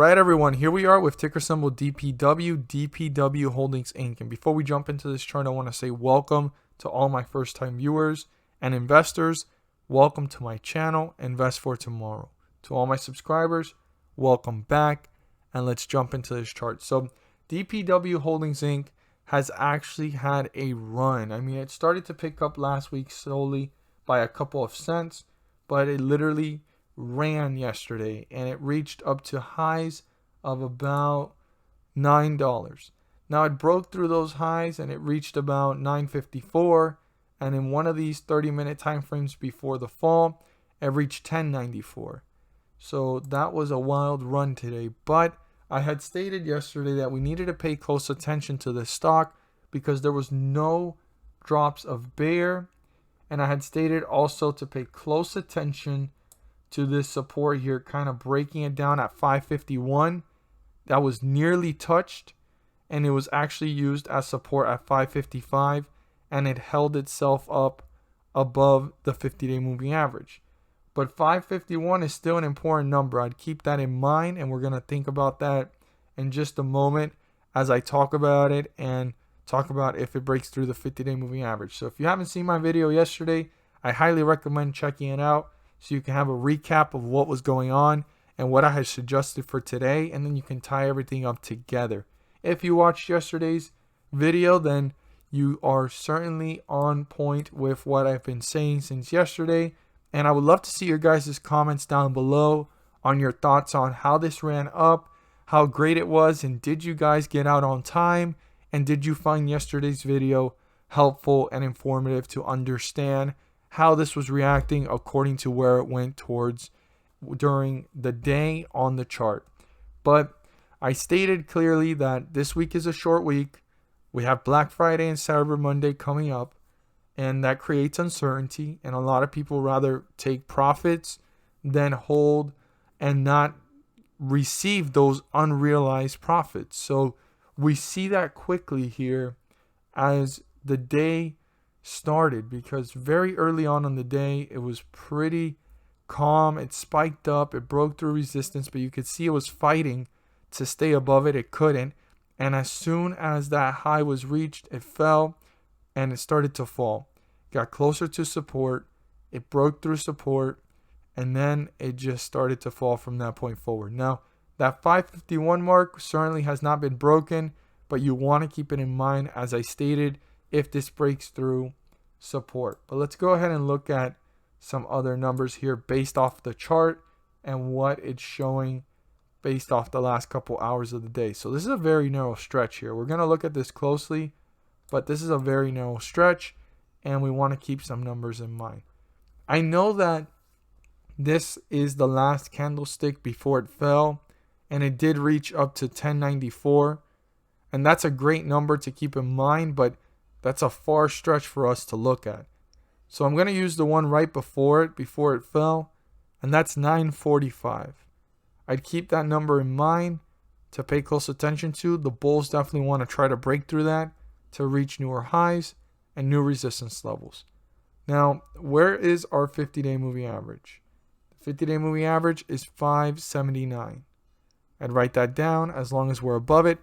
right, everyone, here we are with ticker symbol DPW Holdings Inc. And before we jump into this chart, I want to say welcome to all my first-time viewers and investors. Welcome to my channel, Invest for Tomorrow. To all my subscribers, welcome back, and let's jump into this chart. So DPW Holdings Inc. has actually had a run. I mean, it started to pick up last week slowly by a couple of cents, but it literally ran yesterday and it reached up to highs of about $9. Now it broke through those highs and it reached about $9.54, and in one of these 30-minute time frames before the fall, it reached $10.94. So that was a wild run today, but I had stated yesterday that we needed to pay close attention to this stock because there was no drops of bear, and I had stated also to pay close attention to this support here, kind of breaking it down at 551. That was nearly touched, and it was actually used as support at 555, and it held itself up above the 50-day moving average. But 551 is still an important number. I'd keep that in mind, and we're going to think about that in just a moment as I talk about it and talk about if it breaks through the 50-day moving average. So if you haven't seen my video yesterday, I highly recommend checking it out so you can have a recap of what was going on and what I had suggested for today, and then you can tie everything up together. If you watched yesterday's video, then you are certainly on point with what I've been saying since yesterday, and I would love to see your guys' comments down below on your thoughts on how this ran up, how great it was, and did you guys get out on time, and did you find yesterday's video helpful and informative to understand how this was reacting according to where it went towards during the day on the chart. But I stated clearly that this week is a short week. We have Black Friday and Cyber Monday coming up, and that creates uncertainty, and a lot of people rather take profits than hold and not receive those unrealized profits. So we see that quickly here as the day started, because very early on in the day it was pretty calm. It spiked up, it broke through resistance, but you could see it was fighting to stay above it. It couldn't, and as soon as that high was reached, it fell and it started to fall. Got closer to support, it broke through support, and then it just started to fall from that point forward. Now that 551 mark certainly has not been broken, but you want to keep it in mind, as I stated, if this breaks through support. But let's go ahead and look at some other numbers here based off the chart and what it's showing based off the last couple hours of the day. So this is a very narrow stretch here. We're going to look at this closely, but this is a very narrow stretch, and we want to keep some numbers in mind. I know that this is the last candlestick before it fell, and it did reach up to 1094, and that's a great number to keep in mind, but that's a far stretch for us to look at. So I'm going to use the one right before it fell, and that's 945. I'd keep that number in mind to pay close attention to. The bulls definitely want to try to break through that to reach newer highs and new resistance levels. Now, where is our 50-day moving average? The 50-day moving average is 579. I'd write that down. As long as we're above it,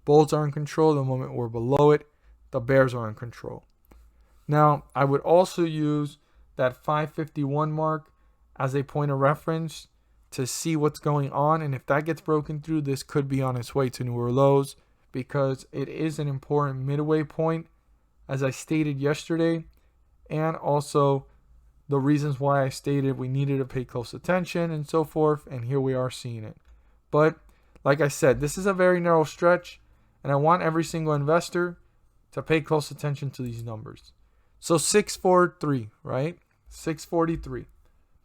bulls are in control. The moment we're below it, the bears are in control. Now, I would also use that 551 mark as a point of reference to see what's going on. And if that gets broken through, this could be on its way to newer lows, because it is an important midway point, as I stated yesterday, and also the reasons why I stated we needed to pay close attention and so forth. And here we are seeing it. But like I said, this is a very narrow stretch, and I want every single investor to pay close attention to these numbers. So 643, right? 643.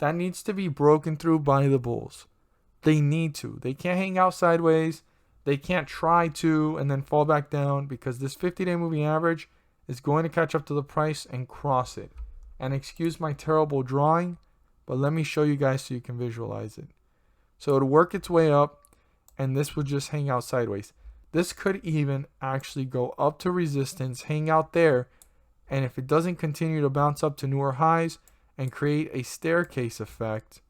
That needs to be broken through by the bulls. They need to. They can't hang out sideways. They can't try to and then fall back down, because this 50-day moving average is going to catch up to the price and cross it. And excuse my terrible drawing, but let me show you guys so you can visualize it. So it'll work its way up, and this would just hang out sideways. This could even actually go up to resistance, hang out there, and if it doesn't continue to bounce up to newer highs and create a staircase effect,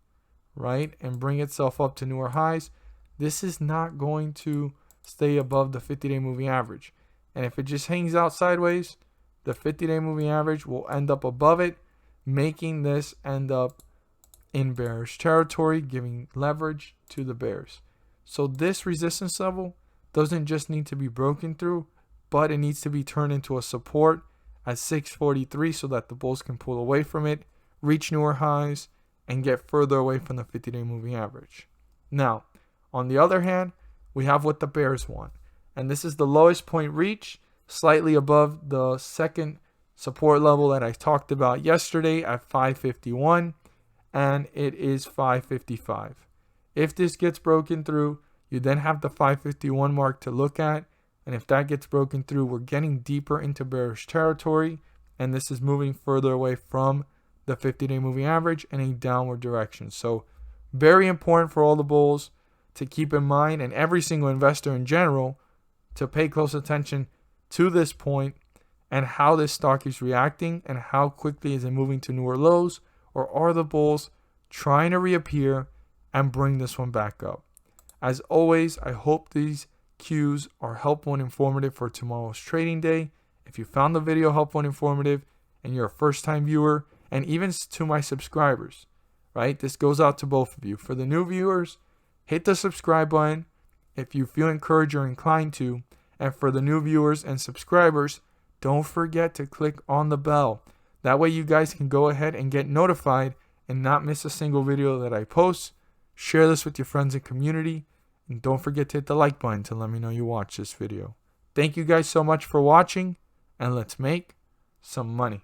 right, and bring itself up to newer highs, this is not going to stay above the 50-day moving average. And if it just hangs out sideways, the 50-day moving average will end up above it, making this end up in bearish territory, giving leverage to the bears. So this resistance level doesn't just need to be broken through, but it needs to be turned into a support at 643 so that the bulls can pull away from it, reach newer highs, and get further away from the 50-day moving average. Now, on the other hand, we have what the bears want. And this is the lowest point reached, slightly above the second support level that I talked about yesterday at 551, and it is 555. If this gets broken through, you then have the 551 mark to look at, and if that gets broken through, we're getting deeper into bearish territory, and this is moving further away from the 50-day moving average in a downward direction. So very important for all the bulls to keep in mind, and every single investor in general to pay close attention to this point and how this stock is reacting and how quickly is it moving to newer lows, or are the bulls trying to reappear and bring this one back up. As always, I hope these cues are helpful and informative for tomorrow's trading day. If you found the video helpful and informative and you're a first-time viewer, and even to my subscribers, right? This goes out to both of you. For the new viewers, hit the subscribe button if you feel encouraged or inclined to. And for the new viewers and subscribers, don't forget to click on the bell. That way you guys can go ahead and get notified and not miss a single video that I post. Share this with your friends and community. And don't forget to hit the like button to let me know you watched this video. Thank you guys so much for watching, and let's make some money.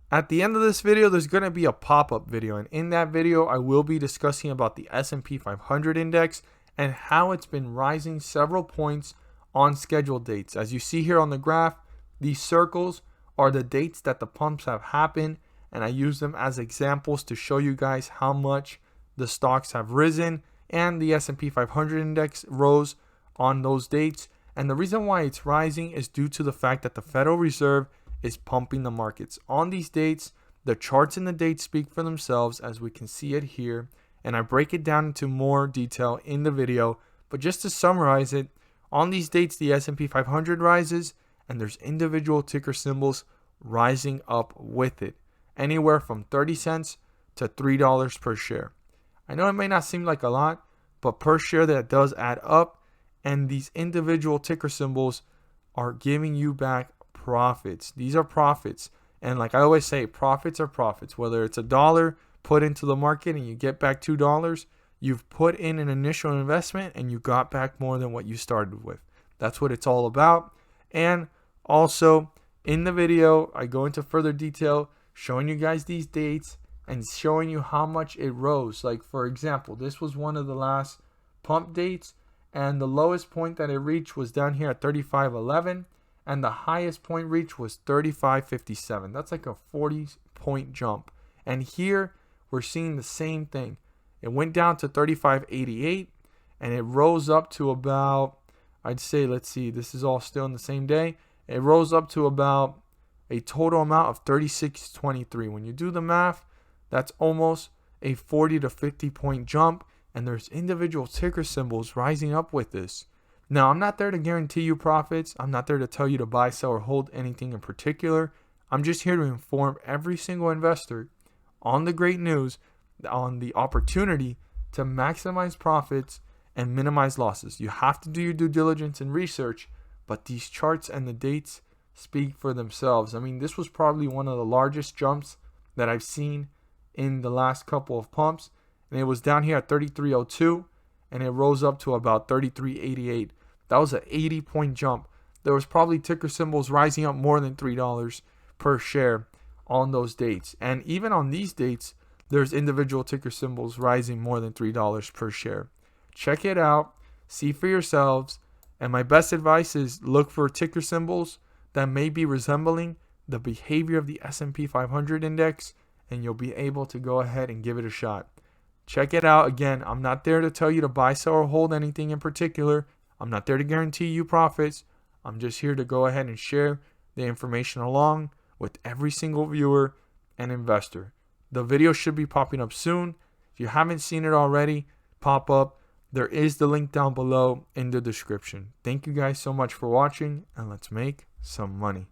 At the end of this video, there's going to be a pop-up video, and in that video, I will be discussing about the S&P 500 index and how it's been rising several points on scheduled dates. As you see here on the graph, these circles are the dates that the pumps have happened, and I use them as examples to show you guys how much the stocks have risen, and the S&P 500 index rose on those dates. And the reason why it's rising is due to the fact that the Federal Reserve is pumping the markets. On these dates, the charts and the dates speak for themselves, as we can see it here, and I break it down into more detail in the video. But just to summarize it, on these dates, the S&P 500 rises, and there's individual ticker symbols rising up with it, anywhere from 30 cents to $3 per share. I know it may not seem like a lot, but per share that does add up, and these individual ticker symbols are giving you back profits. These are profits, and like I always say, profits are profits. Whether it's $1 put into the market and you get back $2, you've put in an initial investment and you got back more than what you started with. That's what it's all about. And also in the video, I go into further detail showing you guys these dates and showing you how much it rose. Like for example, this was one of the last pump dates, and the lowest point that it reached was down here at 35.11. And the highest point reached was 35.57. That's like a 40-point jump. And here we're seeing the same thing. It went down to 35.88 and it rose up to about, I'd say, let's see, this is all still in the same day. It rose up to about a total amount of 36.23. When you do the math, that's almost a 40 to 50 point jump. And there's individual ticker symbols rising up with this. Now, I'm not there to guarantee you profits. I'm not there to tell you to buy, sell, or hold anything in particular. I'm just here to inform every single investor on the great news, on the opportunity to maximize profits and minimize losses. You have to do your due diligence and research, but these charts and the dates speak for themselves. I mean, this was probably one of the largest jumps that I've seen in the last couple of pumps, and it was down here at 33.02, and it rose up to about 33.88. That was an 80-point jump. There was probably ticker symbols rising up more than $3 per share on those dates. And even on these dates, there's individual ticker symbols rising more than $3 per share. Check it out. See for yourselves. And my best advice is look for ticker symbols that may be resembling the behavior of the S&P 500 index, and you'll be able to go ahead and give it a shot. Check it out. Again, I'm not there to tell you to buy, sell, or hold anything in particular. I'm not there to guarantee you profits. I'm just here to go ahead and share the information along with every single viewer and investor. The video should be popping up soon. If you haven't seen it already, pop up There is the link down below in the description. Thank you guys so much for watching, and let's make some money.